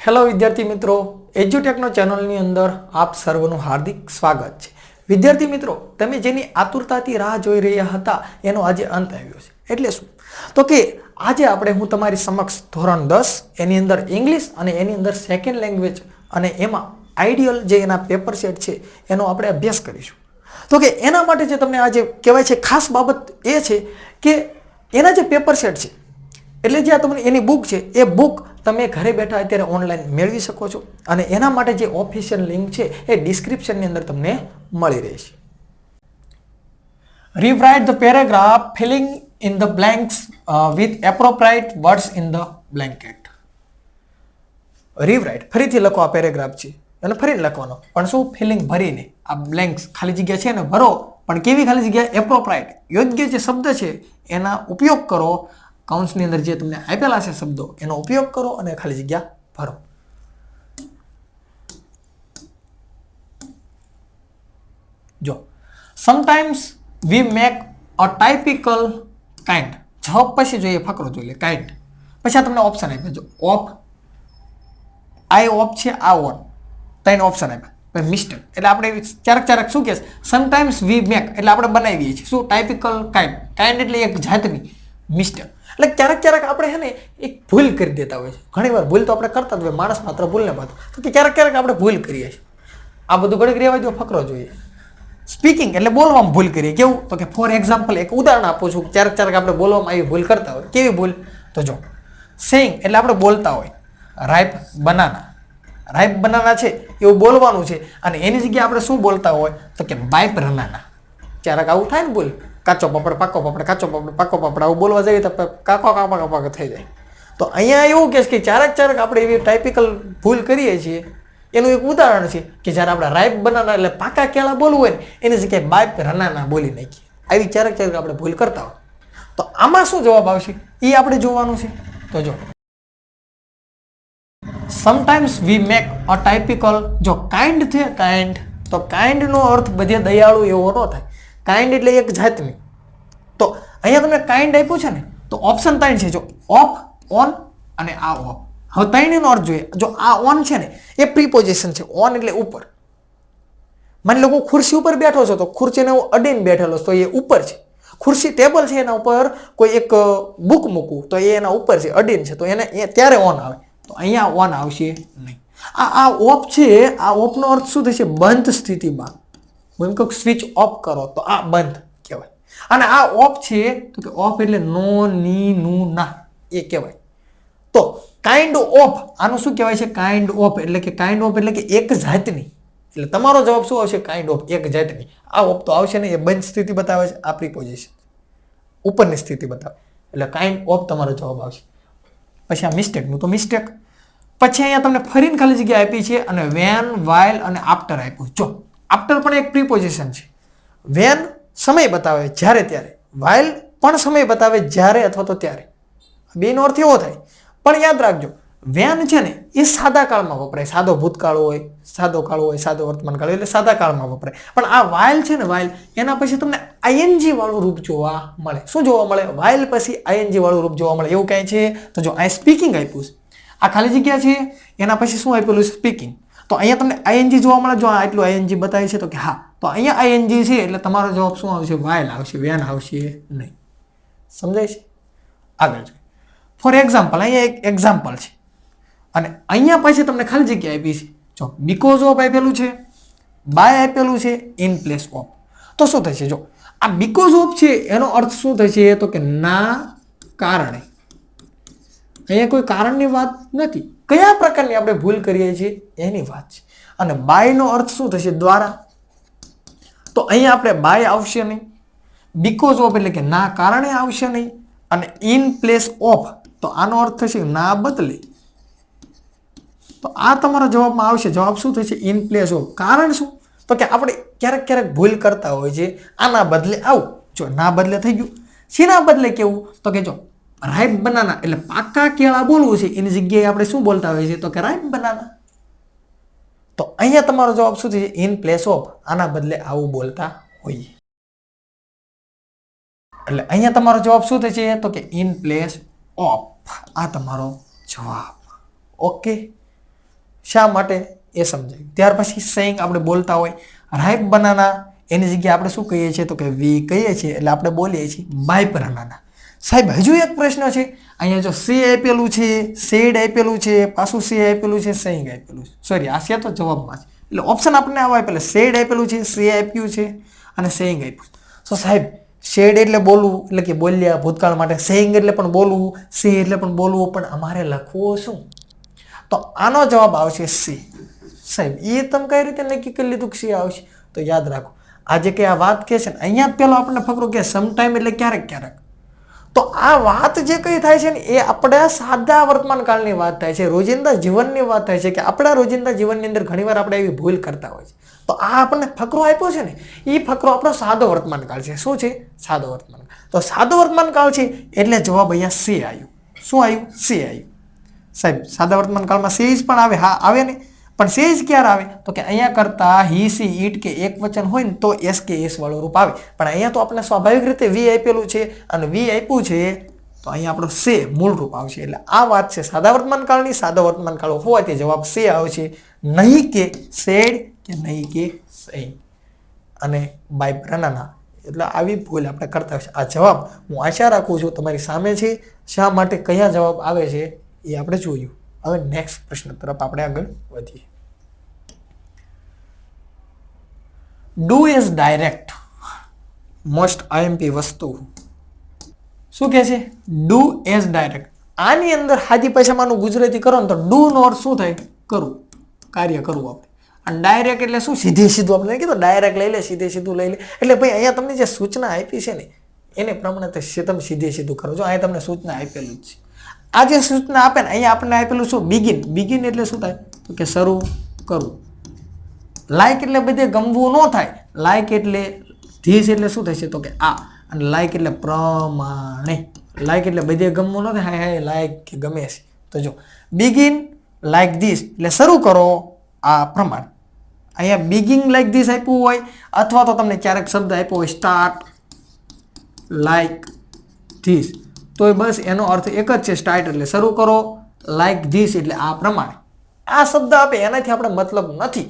Hello વિદ્યાર્થી મિત્રો, એજ્યુટેકનો ચેનલની અંદર આપ સર્વનું હાર્દિક સ્વાગત છે. વિદ્યાર્થી મિત્રો, તમે જેની આતુરતાથી રાહ જોઈ રહ્યા હતા એનો આજે અંત આવ્યો છે. એટલે શું? તો કે આજે હું તમારી સમક્ષ ધોરણ 10 એની અંદર ઇંગ્લિશ અને એની અંદર સેકન્ડ લેંગ્વેજ અને એમાં આઈડિયલ જે એના પેપર સેટ છે એનો આપણે અભ્યાસ કરીશું. તો કે એના માટે જે તમને આજે કહેવાય છે ખાસ બાબત એ છે કે એના જે પેપર સેટ છે એટલે જે તમને એની બુક છે એ બુક તમે ઘરે બેઠા અત્યારે ઓનલાઈન મેળવી શકો છો અને એના માટે જે ઓફિશિયલ લિંક છે એ ડિસ્ક્રિપ્શનની અંદર તમને મળી રહેશે. Rewrite the paragraph filling in the blanks with appropriate words in the blanket. Rewrite ફરીથી લખો આ પેરેગ્રાફ છે અને ફરીને લખવાનો, પણ શું ફિલિંગ ભરીને આ બ્લેન્ક્સ ખાલી જગ્યા છે ને ભરો, પણ કેવી ખાલી જગ્યા? એપ્રોપ્રાઇટ યોગ્ય જે શબ્દ છે એના ઉપયોગ કરો. કૌંસની અંદર જે તમને આપેલા છે શબ્દો એનો ઉપયોગ કરો અને ખાલી જગ્યા ભરો. જો sometimes we make a typical kind. જવાબ પછી જોઈએ, ફકરો જોઈ લે. કાઇન્ડ પછી આ તમને ઓપ્શન આપ્યા. જો ઓફ, આઈ ઓફ છે, આ ઓન, ત્રણ ઓપ્શન આપ્યા. મિસ્ટેક એટલે આપણે ક્યારેક શું કહે? સમટાઈમ્સ વી મેક એટલે આપણે બનાવીએ છીએ શું? ટાઇપિકલ કાઇન્ડ. કાઇન્ડ એટલે એક જાતની મિસ્ટેક. એટલે ક્યારેક આપણે છે ને એક ભૂલ કરી દેતા હોય છે. ઘણી વાર ભૂલ તો આપણે કરતા જ હોય, માણસ માત્ર ભૂલને પાત્ર. તો કે ક્યારેક આપણે ભૂલ કરીએ છીએ. આ બધું ઘડીક રહેવા દો, ફકરો જોઈએ. સ્પીકિંગ એટલે બોલવામાં ભૂલ કરીએ. કેવું? તો કે ફોર એક્ઝામ્પલ એક ઉદાહરણ આપું છું. ક્યારેક આપણે બોલવામાં આવી ભૂલ કરતા હોય. કેવી ભૂલ? તો જો સેઇંગ એટલે આપણે બોલતા હોય રાઈપ બનાના. રાઈપ બનાના છે એવું બોલવાનું છે અને એની જગ્યાએ આપણે શું બોલતા હોય તો કે બાઈપ રનાના. ક્યારેક આવું થાય ને ભૂલ. કાચો પાપડ, પાકો પાપડ, કાચો પાપડ, પાકો પાપડ આવું બોલવા જઈએ તો કાકો થઈ જાય. તો અહીંયા એવું કે ક્યારેક આપણે એવી ટાઇપિકલ ભૂલ કરીએ છીએ. એનું એક ઉદાહરણ છે કે જ્યારે આપણે રાઈપ બનાના એટલે પાકા કેળા બોલવું હોય ને એની જગ્યાએ બાઈપ રનાના બોલી નાખીએ. આવી ક્યારેક આપણે ભૂલ કરતા હોય. તો આમાં શું જવાબ આવશે એ આપણે જોવાનું છે. તો જો સમટાઈમ્સ વી મેક અ ટાઇપિકલ. જો કાઇન્ડ છે કાઇન્ડ, તો કાઇન્ડનો અર્થ બધે દયાળુ એવો ન થાય. કાઇન્ડ એટલે એક જાતની. તો અહીંયા તમને કાઇન્ડ આપ્યું છે ને, તો ઓપ્શન 3 છે. જો ઓફ, ઓન અને આ ઓફ. હવે ત્રણેયનો અર્થ જોઈએ. જો આ ઓન છે ને એ પ્રીપોઝિશન છે. ઓન એટલે ઉપર. માની લો હું ખુરશી ઉપર બેઠો છો તો ખુરશીને હું અડીને બેઠેલો તો એ ઉપર છે. ખુરશી ટેબલ છે એના ઉપર કોઈ એક બુક મૂકવું તો એ એના ઉપર છે, અડીને છે, તો એને ત્યારે ઓન આવે. તો અહીંયા ઓન આવશે નહીં. આ ઓફ છે, આ ઓફનો અર્થ શું થશે? બંધ સ્થિતિમાં. હું એમ કહું સ્વિચ ઓફ કરો તો આ બંધ કહેવાય. અને આ ઓફ છે તો કે ઓફ એટલે નો, ની, નું, ના એ કહેવાય. તો કાઇન્ડ ઓફ આનું શું કહેવાય છે? કાઇન્ડ ઓફ એટલે કે એક જાતની. એટલે તમારો જવાબ શું આવશે? કાઇન્ડ ઓફ, એક જાતની. આ ઓફ તો આવશે ને, એ બંધ સ્થિતિ બતાવે છે. આ પ્રીપોઝિશન ઉપરની સ્થિતિ બતાવે એટલે કાઇન્ડ ઓફ તમારો જવાબ આવશે. પછી આ મિસ્ટેકનું તો મિસ્ટેક. પછી અહીંયા તમને ફરીને ખાલી જગ્યા આપી છે અને વેન, વાઇલ અને આફ્ટર આપ્યું. જો આફ્ટર પણ એક પ્રીપોઝિશન છે. વેન સમય બતાવે જ્યારે ત્યારે, વાઇલ પણ સમય બતાવે જ્યારે અથવા તો ત્યારે. બેનો અર્થ એવો થાય. પણ યાદ રાખજો વેન છે ને એ સાદા કાળમાં વપરાય. સાદો ભૂતકાળ હોય, સાદો કાળ હોય, સાદો વર્તમાન કાળ એટલે સાદા કાળમાં વપરાય. પણ આ વાઇલ છે ને, વાઇલ એના પછી તમને આઈએનજી વાળું રૂપ જોવા મળે. શું જોવા મળે? વાઇલ પછી આઈએનજી વાળું રૂપ જોવા મળે. એવું કાંઈ છે? તો જો આ સ્પીકિંગ આપ્યું છે, આ ખાલી જગ્યા છે, એના પછી શું આપેલું છે? સ્પીકિંગ. તો અહીંયા તમને આઈએનજી જોવા મળે. જો આ એટલું આઈએનજી બતાવે છે તો કે હા, તો અહીંયા આઈએનજી છે એટલે તમારો જવાબ શું આવશે? વાઇલ આવશે, વેન આવશે નહીં. સમજાય છે? આગળ જોઈએ. ફોર એક્ઝામ્પલ અહીંયા એક એક્ઝામ્પલ છે અને અહીંયા પછી તમને ખાલી જગ્યા આપી છે. જો બીકોઝ ઓફ આપેલું છે, બાય આપેલું છે, ઇન પ્લેસ ઓફ. તો શું થશે? જો આ બીકોઝ ઓફ છે એનો અર્થ શું થશે? તો કે ના કારણે. અહીંયા કોઈ કારણની વાત નથી. કયા પ્રકારની આપણે ભૂલ કરીએ છીએ એની વાત છે. અને બાયનો અર્થ શું થશે? દ્વારા. તો અહીંયા આપણે બાય આવશે નહીં. બીકોઝ ઓફ એટલે કે ના કારણે આવશે નહીં. અને ઇન પ્લેસ ઓફ તો આનો અર્થ થશે ના બદલે. તો આ તમારા જવાબમાં આવશે. જવાબ શું થશે? In place of. કારણ શું? તો કે આપણે ક્યારેક ભૂલ કરતા હોય છે. આના બદલે આવું. જો ના બદલે થઈ ગયું. શીના બદલે કેવું? તો કે જો રાઈપ બનાના એટલે પાકા કેળા બોલવું છે એની જગ્યાએ આપણે શું બોલતા હોઈએ છીએ? તો કે રાઈપ બનાના. તો અહીંયા તમારો જવાબ શું થશે? In place of. આના બદલે આવું બોલતા હોઈએ. એટલે અહીંયા તમારો જવાબ શું થશે? તો કે ઇન પ્લેસ ઓફ. આ તમારો જવાબ. ઓકે. શા માટે એ સમજાયું. ત્યાર પછી સેઇંગ આપણે બોલતા હોય રાઈપ બનાના એની જગ્યાએ આપણે શું કહીએ છીએ તો કે વી કહીએ છીએ એટલે આપણે બોલીએ છીએ બાય બનાના. સાહેબ હજુ એક પ્રશ્ન છે અહીંયા જો સી આપેલું છે સેડ આપેલું છે પાછું સી આપેલું છે સેઇંગ આપેલું છે સોરી આ છે તો જવાબમાં છે એટલે ઓપ્શન આપણને આવા આપેલા સેડ આપેલું છે સી આપ્યું છે અને સેઇંગ આપ્યું. સો સાહેબ શેડ એટલે બોલવું એટલે કે બોલ્યા ભૂતકાળ માટે, સેઇંગ એટલે પણ બોલવું, સી એટલે પણ બોલવું, પણ અમારે લખવું શું? તો આનો જવાબ આવશે સી. સાહેબ એ તમે કઈ રીતે નક્કી કરી લીધું કે સી આવશે? તો યાદ રાખો આજે કે આ વાત કે છે ને અહીંયા પેલો આપણને ફકરો કે સમટાઈમ એટલે ક્યારેક ક્યારેક. તો આ વાત જે કઈ થાય છે ને એ આપણા સાદા વર્તમાન કાળની વાત થાય છે, રોજિંદા જીવનની વાત થાય છે કે આપણા રોજિંદા જીવનની અંદર ઘણીવાર આપણે એવી ભૂલ કરતા હોય છે. તો આ આપણને ફકરો આપ્યો છે ને એ ફકરો આપણો સાદો વર્તમાન કાળ છે. શું છે? સાદો વર્તમાન કાળ. તો સાદો વર્તમાન કાળ છે એટલે જવાબ અહીંયા સી આવ્યું. શું આવ્યું? સી આવ્યું. સાહેબ સાદા વર્તમાન કાળમાં સેજ પણ આવે, હા આવે ને, પણ સેજ ક્યારે આવે તો કે અહીંયા કરતા હી સી ઈટ કે એક વચન હોય ને તો એસ કે એસ વાળું રૂપ આવે, પણ અહીંયા તો આપણે સ્વાભાવિક રીતે વી આપેલું છે અને વી આપ્યું છે તો અહીંયા આપણો સે મૂળ રૂપ આવશે. એટલે આ વાત છે સાદા વર્તમાન કાળની. સાદા વર્તમાન કાળ હોવાથી જવાબ સે આવશે, નહીં કે સેડ કે નહીં કે સેઇંગ અને બાય બનાના. એટલે આવી ભૂલ આપણે કરતા હોય છે. આ જવાબ હું આશા રાખું છું તમારી સામે છે. શા માટે કયા જવાબ આવે છે એ આપણે જોયું. હવે નેક્સ્ટ પ્રશ્ન તરફ આપણે આગળ વધીએ. Do is direct most IMP વસ્તુ શું કહે છે? Do as direct. આની અંદર હાજી પૈસામાંનું ગુજરાતી કરો ને તો ડુ નો અર્થ શું થાય? કરવું, કાર્ય કરવું આપણે. અને ડાયરેક્ટ એટલે શું? સીધે સીધું. આપણે કીધું ડાયરેક્ટ લઈ લે, સીધે સીધું લઈ લે. એટલે ભાઈ અહીંયા તમને જે સૂચના આપી છે ને એને પ્રમાણે તમે સીધે સીધું કરો છો. અહીંયા તમને સૂચના આપેલું જ છે. આ જે સૂચના આપે ને અહીંયા આપણને આપેલું શું? બિગિન. બિગિન એટલે શું થાય તો કે શરૂ કરવું. લાઈક એટલે બધે ગમવું ન થાય. લાઈક એટલે ધીસ એટલે શું થશે તો કે આ, અને લાઈક એટલે પ્રમાણે. લાઈક એટલે બધે ગમવું ન થાય, હાય હાય લાઈક કે ગમે છે. તો જો બિગિન લાઈક ધીસ એટલે શરૂ કરો આ પ્રમાણે. અહીંયા બિગિન લાઈક ધીસ આપ્યું હોય અથવા તો તમને ક્યારેક શબ્દ આપ્યો હોય સ્ટાર્ટ લાઈક ધીસ, તો બસ એનો અર્થ એક જ છે, સ્ટાર્ટ એટલે શરૂ કરો, લાઈક ધીસ એટલે આ પ્રમાણે. આ શબ્દ આપે એનાથી આપણે મતલબ નથી.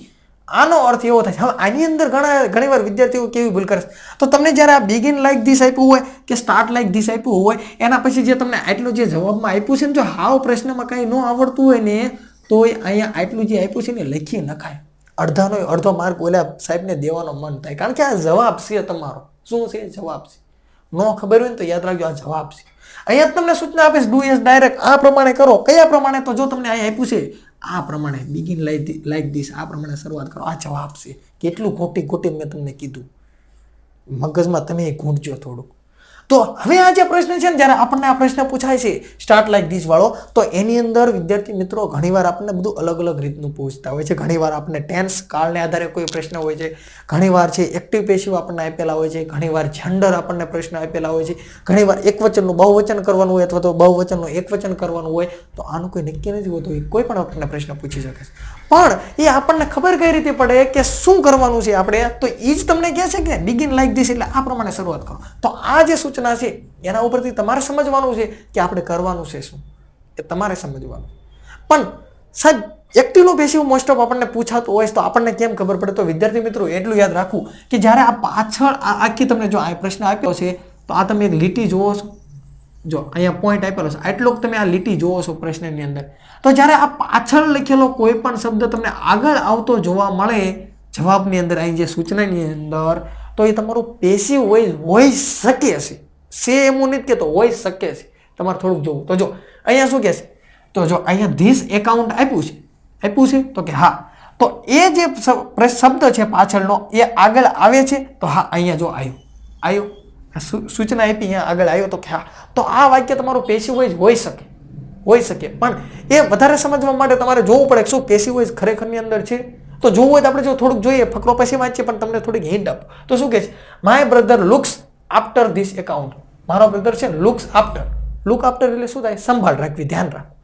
આનો અર્થ એવો થાય. હવે આની અંદર ઘણીવાર વિદ્યાર્થીઓ કેવી ભૂલ કરે તો તમને જ્યારે આ બિગિન લાઈક ધીસ આપ્યું હોય કે સ્ટાર્ટ લાઈક ધીસ આપ્યું હોય એના પછી જે તમને આટલું જે જવાબમાં આપ્યું છે ને જો હાવ પ્રશ્નમાં કાંઈ ન આવડતું હોય ને તો અહીંયા આટલું જે આપ્યું છે ને લખી નખાય. અડધાનો અડધો માર્ક ઓલા સાહેબને દેવાનો મન થાય, કારણ કે આ જવાબ છે તમારો. શું છે? જવાબ છે. ન ખબર હોય ને તો યાદ રાખજો આ જવાબ છે. અહીંયા તમને સૂચના આપે છે ડુ એઝ ડાયરેક્ટ આ પ્રમાણે કરો. કયા પ્રમાણે? તો જો તમને અહીંયા આપ્યું છે આ પ્રમાણે બિગિન લાઈક ધીસ આ પ્રમાણે શરૂઆત કરો. આ જવાબ છે. કેટલું ઘોટી મેં તમને કીધું, મગજમાં તમે ઘૂંટજો થોડુંક. તો હવે આ જે પ્રશ્ન છે ને જ્યારે આપણને આ પ્રશ્ન પૂછાય છે સ્ટાર્ટ લાઈક ધીસ વાળો, તો એની અંદર વિદ્યાર્થી મિત્રો ઘણીવાર આપણને બધું અલગ અલગ રીતનું પૂછતા હોય છે. ઘણીવાર આપણને ટેન્સ કાળને આધારે કોઈ પ્રશ્ન હોય છે, ઘણીવાર છે એક્ટિવ પેસિવ આપણને આપેલા હોય છે, ઘણીવાર જેન્ડર આપણને પ્રશ્ન આપેલા હોય છે, ઘણીવાર એકવચનનું બહુવચન કરવાનું હોય અથવા તો બહુવચનનું એકવચન કરવાનું હોય. તો આનું કોઈ નક્કી નથી હોતું, કોઈ પણ આપણને પ્રશ્ન પૂછી શકે છે. પણ એ આપણને ખબર કઈ રીતે પડે કે શું કરવાનું છે આપણે? તો એ જ તમને કહે છે કે બિગિન લાઈક ધીસ એટલે આ પ્રમાણે શરૂઆત કરો. તો આ જે સૂચના છે એના ઉપરથી તમારે સમજવાનું છે કે આપણે કરવાનું છે શું, એ તમારે સમજવાનું. પણ સાહેબ એક્ટિવનું પેસિવ મોસ્ટ ઓફ આપણને પૂછાતું હોય તો આપણને કેમ ખબર પડે? તો વિદ્યાર્થી મિત્રો એટલું યાદ રાખવું કે જ્યારે આ પાછળ આ આખી તમને જો આ પ્રશ્ન આપ્યો છે તો આ તમે એક લીટી જુઓ છો, જો અહીંયા પોઈન્ટ આપેલો છે, આટલો તમે આ લીટી જુઓ છો પ્રશ્નની અંદર. તો જ્યારે આ પાછળ લખેલો કોઈ પણ શબ્દ તમને આગળ આવતો જોવા મળે જવાબની અંદર, અહીં જે સૂચનાની અંદર, તો એ તમારું પેસિવ હોઈ શકે છે. સે એમ નથી કહેતો, હોઈ શકે છે. તમારે થોડુંક જોવું. તો જો અહીંયા શું કહે છે? તો જો અહીંયા ધીસ એકાઉન્ટ આપ્યું છે તો કે હા. તો એ જે શબ્દ છે પાછળનો એ આગળ આવે છે તો હા અહીંયા જો આવ્યો સૂચના આપી અહીંયા આગળ આવ્યો તો કે હા. તો આ વાક્ય તમારું પેસિવ હોઈ શકે. પણ એ વધારે સમજવા માટે તમારે જોવું પડે શું પેસિવ વોઇસ ખરેખરની અંદર છે. તો જોવું હોય તો આપણે જો થોડુંક જોઈએ, ફકરો પછી વાંચીએ પણ તમને થોડીક હિન્ટ આપો. તો શું કહે છે? My brother looks after this account. મારો બ્રધર છે લુક્સ આફ્ટર. લુક આફ્ટર એટલે શું થાય? સંભાળ રાખવી, ધ્યાન રાખવું.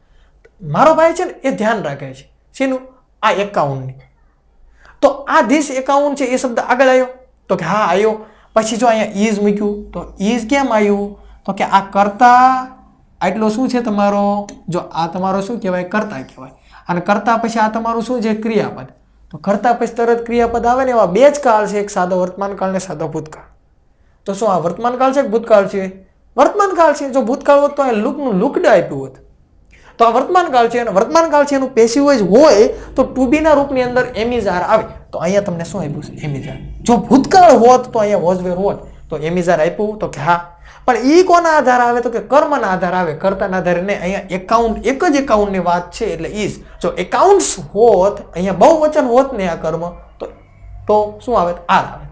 મારો ભાઈ છે ને એ ધ્યાન રાખે છે શેનું? આ એકાઉન્ટની. તો આ ધીસ એકાઉન્ટ છે એ શબ્દ આગળ આવ્યો તો કે હા આવ્યો. પછી જો અહીંયા ઇઝ મૂક્યું તો ઇઝ કેમ આવ્યું? તો કે આ કરતા આટલો શું છે તમારો? જો આ તમારો શું કહેવાય? કરતા કહેવાય. અને કરતા પછી આ તમારું શું છે? ક્રિયાપદ. તો કરતા પછી તરત ક્રિયાપદ આવે ને એવા બે જ કાળ છે, એક સાદો વર્તમાનકાળ ને સાદો ભૂતકાળ. તો શું આ વર્તમાનકાળ છે કે ભૂતકાળ છે? વર્તમાનકાળ છે. જો ભૂતકાળ હોત તો આ લુકનું લુકડ આપ્યું હોત. તો આ વર્તમાનકાળ છે અને વર્તમાનકાળ છે એનું પેસિવ વોઇસ હોય તો ટુ બી ના રૂપની અંદર એમ ઇઝ આર આવે. તો અહીંયા તમને શું આપ્યું છે? એમ ઇઝ આર. જો ભૂતકાળ હોત તો અહીંયા વોઝ વેર હોત તો એમ ઇઝ આર આપ્યું તો કે હા. પણ ઈ કોના આધાર આવે? તો કે કર્મના આધાર આવે, કર્તાના આધારે ને. અહીંયા એકાઉન્ટ, એક જ એકાઉન્ટની વાત છે એટલે ઇઝ. જો એકાઉન્ટ્સ હોત, અહીંયા બહુવચન હોત ને આ કર્મ, તો શું આવે? આર આવે.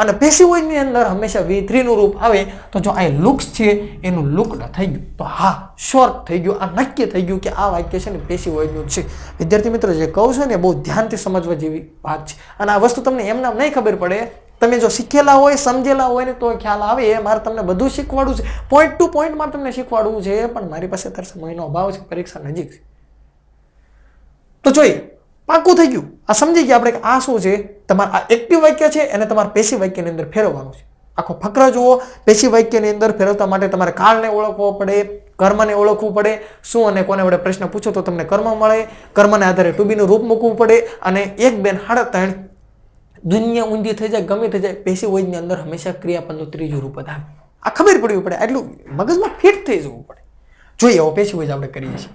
અને પેસિવ વોઇસની અંદર હંમેશા V3 નું રૂપ આવે. તો જો આ લુક્સ છે એનું લુકડ થઈ ગયું તો હા, શોર્ટ થઈ ગયું, આ નક્કી થઈ ગયું કે આ વાક્ય છે ને પેસિવ વોઇસનું છે. વિદ્યાર્થી મિત્રો, જે કહું છું ને બહુ ધ્યાનથી સમજવા જેવી વાત છે. અને આ વસ્તુ તમને એમ નામ નહીં ખબર પડે. તમે જો શીખેલા હોય, સમજેલા હોય ને તો ખ્યાલ આવે. મારે તમને બધું શીખવાડવું છે, પોઈન્ટ ટુ પોઈન્ટમાં તમને શીખવાડવું છે, પણ મારી પાસે અત્યારે સમયનો અભાવ છે, પરીક્ષા નજીક છે. તો જોઈએ, પાકું થઈ ગયું. આ સમજી ગયા આપણે કે આ શું છે? તમારા આ એક્ટિવ વાક્ય છે અને તમારા પેસિવ વાક્યની અંદર ફેરવવાનું છે. આખો ફકરો જુઓ. પેસિવ વાક્યની અંદર ફેરવતા માટે તમારે કાળને ઓળખવો પડે, કર્મને ઓળખવું પડે. શું અને કોને વડે પ્રશ્ન પૂછો તો તમને કર્મ મળે. કર્મને આધારે ટુ બી નું રૂપ મૂકવું પડે. અને 1, 2, 3 દુનિયા ઊંધી થઈ જાય, ગમે થઈ જાય, પેસિવ વોઇસની અંદર હંમેશા ક્રિયાપદનું ત્રીજું રૂપ જ આવે. આ ખબર પડવી પડે, એટલું મગજમાં ફિટ થઈ જવું પડે. જોઈએ હવે પેસિવ વોઇસ આપણે કરીએ છીએ.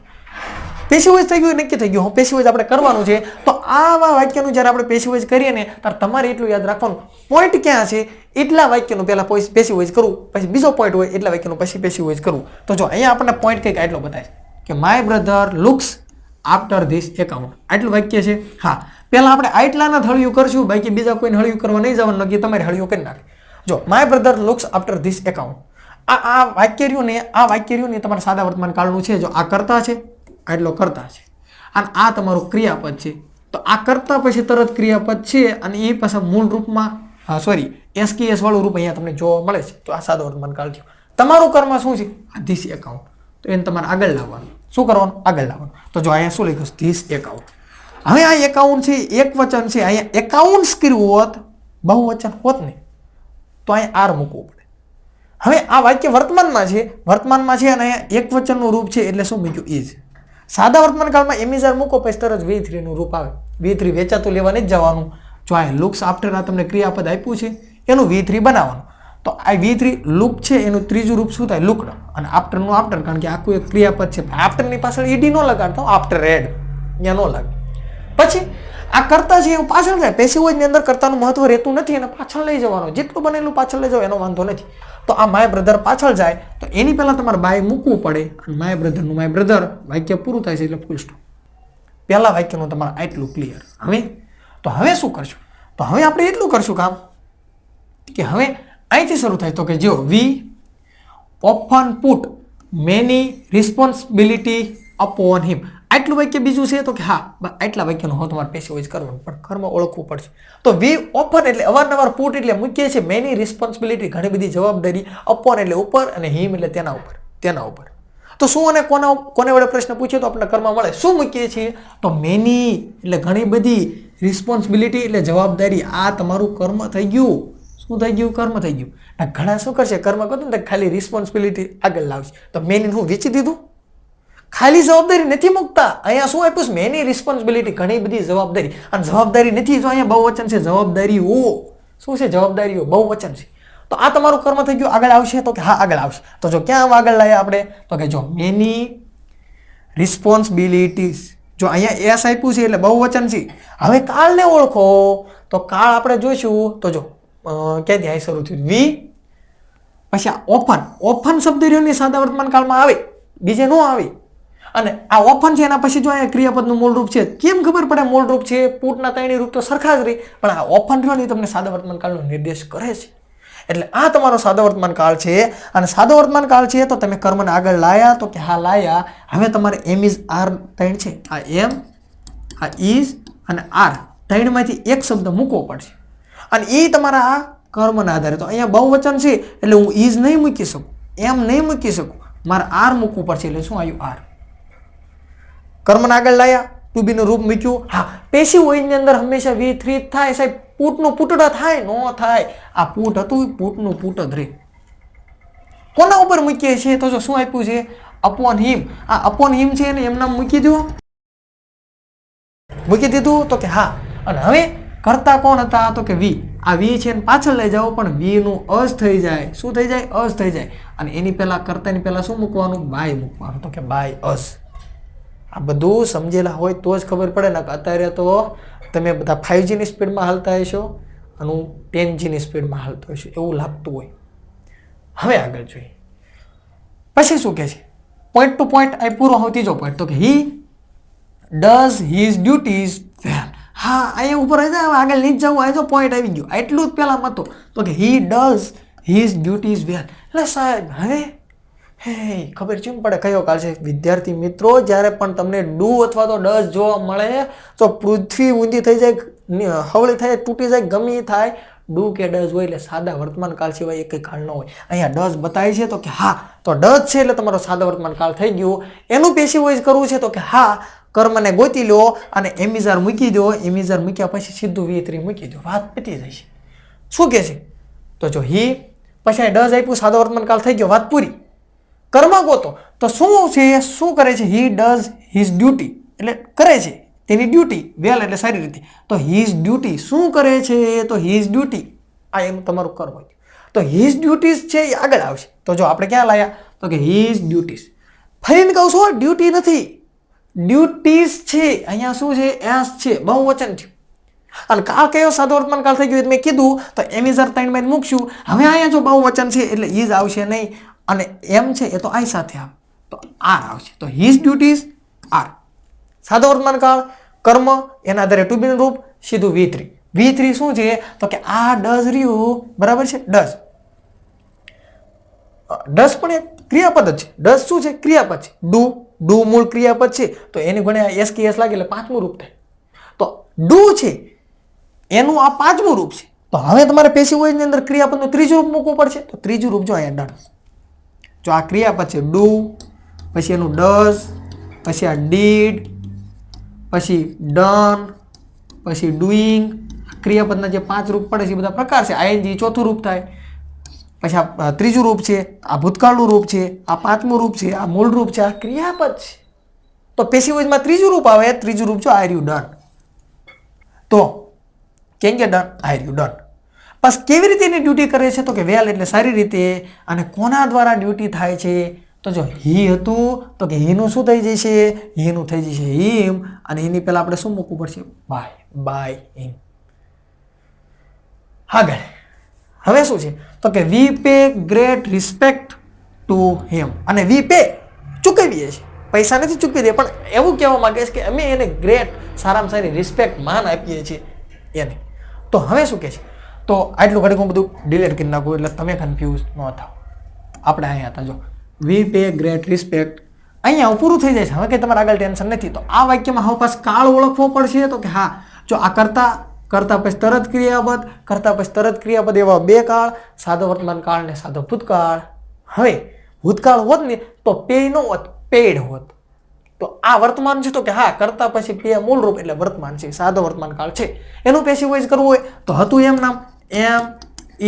પેસિવ વોઇસ થઈ ગયું, નક્કી થઈ ગયું. હવે પેસિવ વોઇસ આપણે કરવાનું છે. તો આવા વાક્યનું જ્યારે આપણે પેસિવ વોઇસ કરીએ ને ત્યારે તમારે એટલું યાદ રાખવાનું, પોઈન્ટ ક્યાં છે એટલા વાક્યનું પહેલા પેસિવ વોઇસ કરવું, પછી બીજો પોઈન્ટ હોય એટલા વાક્યનું પછી પેસિવ વોઇસ કરવું. તો જો અહીંયા આપણને પોઈન્ટ કંઈક આટલો બતાવે કે my brother looks after this account. આટલું વાક્ય છે. હા, પહેલા આપણે આટલાના હળિયું કરશું, બાકી બીજા કોઈને હળિયું કરવા નહીં જવાનું, નક્કી તમારે હળિયું કરી નાખે. જો my brother looks after this account, આ વાક્ય રહ્યું ને તમારા સાદા વર્તમાન કાળનું છે. જો આ કરતા છે, આટલો કરતા છે, અને આ તમારું ક્રિયાપદ છે. તો આ કરતા પછી તરત ક્રિયાપદ છે અને એ પાછા મૂળ રૂપમાં SKS વાળું રૂપ અહીંયા તમને જોવા મળે છે. તો આ સાદો વર્તમાન કાળ થયો. તમારું કર્મ શું છે? આ ધીસ એકાઉન્ટ. તો એને તમારે આગળ લાવવાનું. શું કરવાનું? આગળ લાવવાનું. તો જો અહીંયા શું લખ્યું? This account. હવે આ એકાઉન્ટ છે, એક વચન છે. અહીંયા એકાઉન્ટ્સ કર્યું હોત, બહુવચન હોત ને, તો અહીંયા આર મૂકવું પડે. હવે આ વાક્ય વર્તમાનમાં છે અને અહીંયા એક વચનનું રૂપ છે એટલે શું મૂક્યું? ઇઝ. સાદા વર્તમાન કાળમાં એમ ઇઝ આર મૂકો પછી તરત V3 નું રૂપ આવે. V3 વેચાતું લેવા નહીં જવાનું. જો આ લુક્સ આફ્ટર આ તમને ક્રિયાપદ આપ્યું છે એનું V3 બનાવવાનું. તો આ V3 લુક છે એનું ત્રીજું રૂપ શું થાય? લુકડ. અને આફ્ટરનું આફ્ટર, કારણ કે આખું એક ક્રિયાપદ છે. આફ્ટરની પાછળ ઈડી ન લગાડતો, આફ્ટર એડ અહીંયા ન લાગે. પછી આ કરતા છે એવું પાછળ જાય. પેસિવ વોઇસની અંદર કરતાનું મહત્વ રહેતું નથી, અને પાછળ લઈ જવાનું. જેટલું બને એટલું પાછળ લઈ જાવ, એનો વાંધો નથી. તો આ માય બ્રધર પાછળ જાય તો એની પહેલા તમારે બાય મૂકવું પડે. અને માય બ્રધર વાક્ય પૂરું થાય છે એટલે ફૂલ સ્ટોપ. પહેલા વાક્યનું તમારે આટલું ક્લિયર. હવે શું કરશું? તો હવે આપણે એટલું કરશું કામ કે હવે અહીંથી શરૂ થાય. તો કે જો we often put many responsibility upon him. આટલું વાક્ય બીજું છે તો કે હા, આટલા વાક્યનો હો તમારે પેસિવ વોઇસ કરવાનું, પણ કર્મ ઓળખવું પડશે. તો વી ઓફન એટલે અવારનવાર, પુટ એટલે મૂકીએ છીએ, મેની રિસ્પોન્સિબિલિટી ઘણી બધી જવાબદારી, અપોન એટલે ઉપર, અને હિમ એટલે તેના ઉપર. તો શું અને કોને વડે પ્રશ્ન પૂછ્યો તો આપણને કર્મ મળે. શું મૂકીએ છીએ? તો મેની એટલે ઘણી બધી, રિસ્પોન્સિબિલિટી એટલે જવાબદારી. આ તમારું કર્મ થઈ ગયું. શું થઈ ગયું? કર્મ થઈ ગયું. ઘણા શું કરશે? કર્મ કરતું ને ખાલી રિસ્પોન્સિબિલિટી આગળ લાવશે. તો મેની હું વેચી દીધું, ખાલી જવાબદારી નથી મૂકતા. અહીંયા શું આપ્યું? મેની રિસ્પોન્સિબિલિટી, ઘણી બધી જવાબદારી. અને જવાબદારી નથી, જો અહીંયા બહુવચન છે, જવાબદારીઓ. શું છે? જવાબદારીઓ, બહુવચન છે. તો આ તમારું કર્મ થઈ ગયું. આગળ આવશે તો કે હા, આગળ આવશે. તો જો ક્યાં આગળ લાવ્યા આપણે? તો કે જો મેની રિસ્પોન્સિબિલિટીઝ. જો અહીંયા એસ આપ્યું છે એટલે બહુવચન છે. હવે કાળને ઓળખો. તો કાળ આપણે જોઈશું. તો જો ક્યાંથી અહીં શરૂ થયું? વી, પછી આ ઓફન શબ્દ રહ્યોની સાદા વર્તમાન કાળમાં આવે, બીજે ન આવે. અને આ ઓફન છે એના પછી જો અહીંયા ક્રિયાપદનું મૂળ રૂપ છે. કેમ ખબર પડે મૂળ રૂપ છે? પુટના ત્રણેય રૂપ તો સરખા જ રહી, પણ આ ઓફન રહ્યો ને તમને સાદા વર્તમાન કાળનો નિર્દેશ કરે છે. એટલે આ તમારો સાદો વર્તમાન કાળ છે. અને સાદો વર્તમાન કાળ છે તો તમે કર્મને આગળ લાયા તો કે હા લાયા. હવે તમારે એમ ઇઝ આર ત્રણ છે. આ એમ, આ ઇઝ અને આર ત્રણમાંથી એક શબ્દ મૂકવો પડશે. અને એ તમારા આ કર્મના આધારે. તો અહીંયા બહુવચન છે એટલે હું ઇઝ નહીં મૂકી શકું, એમ નહીં મૂકી શકું, મારે આર મૂકવું પડશે. એટલે શું આવ્યું? આર. કર્મને આગળ લાયા, ટુ બી નું રૂપ મૂક્યું. હા, પેસિવ વોઇસની અંદર હંમેશા V3 થાય. સાહેબ પુટનું પુટડા થાય? નો થાય. આ પુટ હતું, પુટનું પુટ જ રહે. કોના ઉપર મૂકીએ છીએ? તો જો શું આપ્યું છે? અપોન હિમ. આ અપોન હિમ છે એને એમ નામ મૂકી દો. મૂકી દીધું? તો કે હા. અને હવે કરતા કોણ હતા? તો કે વી. આ વી છે ને પાછળ લઈ જાઓ, પણ વી નું અસ થઈ જાય. શું થઈ જાય? અસ થઈ જાય. અને એની પહેલા કરતાની પહેલા શું મૂકવાનું? બાય મૂકવાનું. તો કે બાય અસ. આ બધું સમજેલા હોય તો જ ખબર પડે ને. અત્યારે તો તમે બધા 5G ની સ્પીડમાં હાલતા હશો અને 10G ની સ્પીડમાં હાલતો હશો એવું લાગતું હોય. હવે આગળ જોઈએ. પછી શું કહે છે? પોઈન્ટ ટુ પોઈન્ટ આ પૂરો હોય. ત્રીજો પોઈન્ટ તો કે હી ડઝ હિઝ ડ્યુટીઝ વેલ. હા, અહીંયા ઉપર આવી જાય. આગળ નીચે જવું આ જો પોઈન્ટ આવી ગયો. એટલું જ પહેલાં હતો તો કે હી ડઝ હિઝ ડ્યુટીઝ વેલ. એટલે સાહેબ હવે ખબર ચેમ પડે કયો કાળ છે? વિદ્યાર્થી મિત્રો, જ્યારે પણ તમને ડુ અથવા તો ડઝ જોવા મળે તો પૃથ્વી ઊંધી થઈ જાય, હવળી થાય, તૂટી જાય, ગમી થાય. ડુ કે ડઝ હોય એટલે સાદા વર્તમાન કાળ સિવાય એક કાળ ન હોય. અહીંયા ડઝ બતાવે છે તો કે હા, તો ડઝ છે એટલે તમારો સાદા વર્તમાન કાળ થઈ ગયો. એનું પેશિવ વોઇસ કરવું છે તો કે હા, કર્મને ગોતી લો અને એમિઝાર મૂકી દો. એમિઝાર મૂક્યા પછી સીધું V3 મૂકી દો, વાત પતી જાય છે. શું કહે છે? તો જો હી પછી ડઝ આપ્યું, સાદા વર્તમાન કાળ થઈ ગયો, વાત પૂરી. કર્મ ગોતો તો શું છે? શું કરે છે? હી ડઝ હિઝ ડ્યુટી એટલે કરે છે તેની ડ્યુટી વેલ એટલે સારી રીતે. તો હિઝ ડ્યુટી શું કરે છે? તો હિઝ ડ્યુટી આ એનું તમારું કર્મ હોય. તો હિઝ ડ્યુટીઝ છે એ આગળ આવશે. તો જો આપણે ક્યાં લાયા? તો કે હિઝ ડ્યુટીઝ. ફરીને કહું છું, ડ્યુટી નથી, ડ્યુટીઝ છે. અહીંયા શું છે? એસ છે, બહુવચન છે. અને કાળ કયો? સાદો વર્તમાન કાળ થઈ ગયો મેં કીધું. તો એમિઝાર 3 માં મૂકશું. હવે અહીંયા જો બહુવચન છે એટલે ઈઝ આવશે નહીં, અને એમ છે એ તો આઈ સાથે આવે તો આર આવશે. તો હિઝ ડ્યુટીઝ આર. સાદો વર્તમાન કાળ, કર્મ, એના આધારે ટુ બી નું રૂપ, સીધું V3. V3 શું છે? તો કે આ ડઝ રહ્યું, બરાબર છે? ડઝ. ડઝ પણ એક ક્રિયાપદ જ છે. ડઝ શું છે? ક્રિયાપદ છે. ડુ મૂળ ક્રિયાપદ છે તો એની ગુણ્યા એસ કે એસ લાગે એટલે પાંચમું રૂપ થાય. તો ડુ છે એનું આ પાંચમું રૂપ છે. તો હવે તમારે પેસિવ વોઇસ ની અંદર ક્રિયાપદનું ત્રીજું રૂપ મૂકવું પડશે. તો ત્રીજું રૂપ જો અહીંયા ડન. જો આ ક્રિયાપદ છે ડુ, પછી એનું ડઝ, પછી આ ડીડ, પછી ડન, પછી ડુઈંગ. ક્રિયાપદના જે 5 રૂપ પડે છે એ બધા પ્રકાર છે. આઈએનજી ચોથું રૂપ થાય, પછી આ ત્રીજું રૂપ છે, આ ભૂતકાળનું રૂપ છે, આ પાંચમું રૂપ છે, આ મૂળ રૂપ છે, આ ક્રિયાપદ છે. તો પેસિવ વોઇસમાં ત્રીજું રૂપ આવે. ત્રીજું રૂપ જો આર્યું ડન. તો કેમ કે ડન આર્યું ડન. બસ કેવી રીતે એની ડ્યુટી કરે છે? તો કે વેલ એટલે સારી રીતે. અને કોના દ્વારા ડ્યુટી થાય છે? તો જો હી હતું તો કે હીનું શું થઈ જશે? હીનું થઈ જશે હિમ. અને એની પહેલા આપણે શું મૂકવું પડશે? બાય. By him. આગળ હવે શું છે? તો કે we pay great respect to him. અને વી પે ચૂકવીએ છીએ, પૈસા નથી ચૂકવી દે, પણ એવું કહેવા માંગે છે કે અમે એને ગ્રેટ, સારામાં સારી રિસ્પેક્ટ, માન આપીએ છીએ એને. તો હવે શું કહે છે? તો આટલું ઘડીક હું બધું ડિલીટ કરી નાખું એટલે તમે કન્ફ્યુઝ ન થાવ. આપણે અહીંયા હતા જો વી પે ગ્રેટ રિસ્પેક્ટ, અહીંયા પૂરું થઈ જાય છે. હવે કંઈ તમારે આગળ ટેન્શન નથી. તો આ વાક્યમાં હવે પાસ કાળ ઓળખવો પડશે. તો કે હા, જો આ કરતા પછી તરત ક્રિયાપદ, કરતા પછી તરત ક્રિયાપદ, એવા બે કાળ, સાદો વર્તમાન કાળ ને સાદો ભૂતકાળ. હવે ભૂતકાળ હોત ને તો પે નો હોત, પેડ હોત. તો આ વર્તમાન છે તો કે હા, કરતા પછી પે મૂળ રૂપ એટલે વર્તમાન છે, સાદો વર્તમાન કાળ છે. એનું પેસિવ વોઇસ કરવું હોય તો હતું એમ નામ, એમ,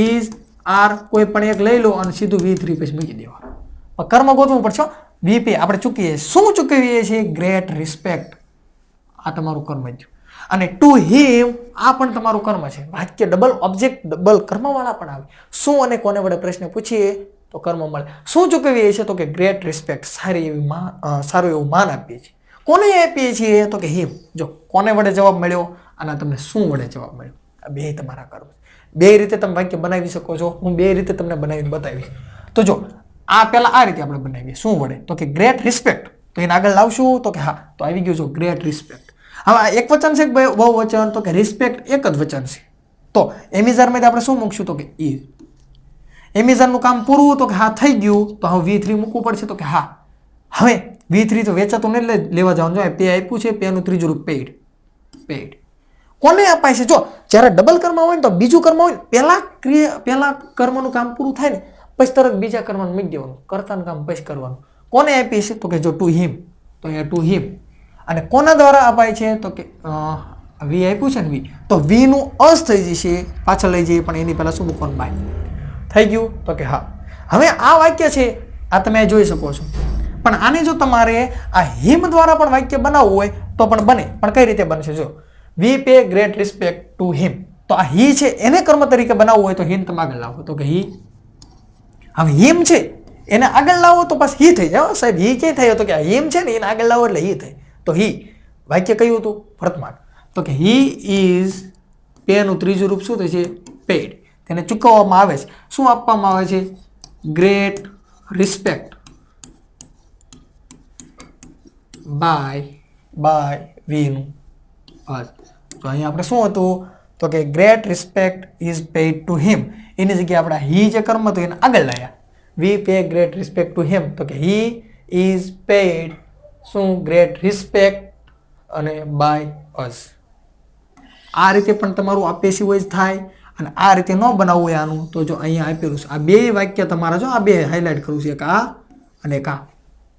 ઇઝ, આર, કોઈ પણ એક લઈ લો અને સીધું V3 પછી મૂકી દેવાનું. કર્મ ગોતવું પડશે. વીપે આપણે ચૂકીએ. શું ચૂકવીએ છીએ? Great respect. આ તમારું કર્મ જ. અને ટુ હિમ આ પણ તમારું કર્મ છે. વાક્ય ડબલ ઓબ્જેક્ટ, ડબલ કર્મવાળા પણ આવે. શું અને કોને વડે પ્રશ્ન પૂછીએ તો કર્મ મળે. શું ચૂકવીએ છીએ? તો કે ગ્રેટ રિસ્પેક્ટ, સારી એવી સારું એવું માન આપીએ છીએ. કોને આપીએ છીએ? તો કે હિમ. જો કોને વડે જવાબ મળ્યો અને તમને શું વડે જવાબ મળ્યો, આ બે તમારા કર્મ. બે રીતે તમે વાક્ય બનાવી શકો છો. હું બે રીતે તમને બનાવીને બતાવીશ. તો જો આ પહેલા આ રીતે આપણે બનાવીએ. શું વડે? તો કે ગ્રેટ રિસ્પેક્ટ. તો એને આગળ લાવશું તો કે હા, તો આવી ગયું જો ગ્રેટ રિસ્પેક્ટ. હવે આ એક વચન છે કે બહુવચન? તો કે રિસ્પેક્ટ એક જ વચન છે. તો એમિઝારમાં આપણે શું મૂકશું? તો કે ઈ. એમિઝારનું કામ પૂરું. તો કે હા થઈ ગયું. તો હવે V3 મૂકવું પડશે. તો કે હા, હવે V3 તો વેચાતું નહીં લેવા જવાનું. જો પે આપ્યું છે, પેનું ત્રીજું રૂપ પેઇડ. પેઇડ કોને અપાય છે? જો જ્યારે ડબલ કર્મ હોય ને તો બીજું કર્મ હોય ને પહેલા કર્મનું કામ પૂરું થાય ને પછી તરત બીજા કર્મનું મૂકી દેવાનું, કરતાનું કામ પછી કરવાનું. કોને આપીએ છે? તો કે જો ટુ હિમ. તો અહીંયા ટુ હિમ. અને કોના દ્વારા અપાય છે? તો કે વી આપ્યું છે ને વી, તો વી નું અસ થઈ જશે, પાછળ લઈ જઈએ, પણ એની પહેલા શું મૂકવાનું? બાય. થઈ ગયું? તો કે હા. હવે આ વાક્ય છે આ તમે જોઈ શકો છો. પણ આને જો તમારે આ હિમ દ્વારા પણ વાક્ય બનાવવું હોય તો પણ બને. પણ કઈ રીતે બનશે? જો we pay great respect to him, તો આ હી છે એને કર્મ તરીકે બનાવવું હોય તો હિમ તમે આગળ લાવો, તો કે હી. હવે હિમ છે એને આગળ લાવો તો પાછું હી થઈ જાય. સાહેબ હી ક્યાં થાય? તો કે હિમ છે ને એને આગળ લાવો એટલે હી થાય. તો હી વાક્ય કયું હતું? વર્તમાન. તો કે હી ઇઝ પે નું ત્રીજું રૂપ શું થાય છે? પેડ. તેને ચૂકવવામાં આવે છે. શું આપવામાં આવે છે? ગ્રેટ રિસ્પેક્ટ બાય વી નું અસ. તો અહીંયા આપણે શું હતું? તો કે great respect is paid to him. એની જગ્યાએ આપણે હી જે કર્મ હતું એને આગળ લાવ્યા. We pay great respect to him, તો કે હી ઇઝ પેઇડ શું? ગ્રેટ રિસ્પેક્ટ અને બાય અસ. આ રીતે પણ તમારું આપેસી વોઇસ થાય અને આ રીતે ન બનાવવું હોય આનું તો જો અહીંયા આપેલું છે. આ બે વાક્ય તમારા જો આ બે હાઇલાઇટ કરું છું, એક આ અને એક આ.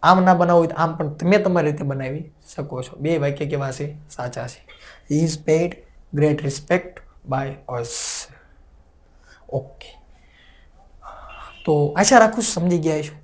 આમ ના બનાવવું હોય તો આમ પણ તમે તમારી રીતે બનાવી શકો છો. બે વાક્ય કેવા છે? સાચા છે. He is paid great respect by us. Okay, તો આશા રાખું સમજી ગયા છો.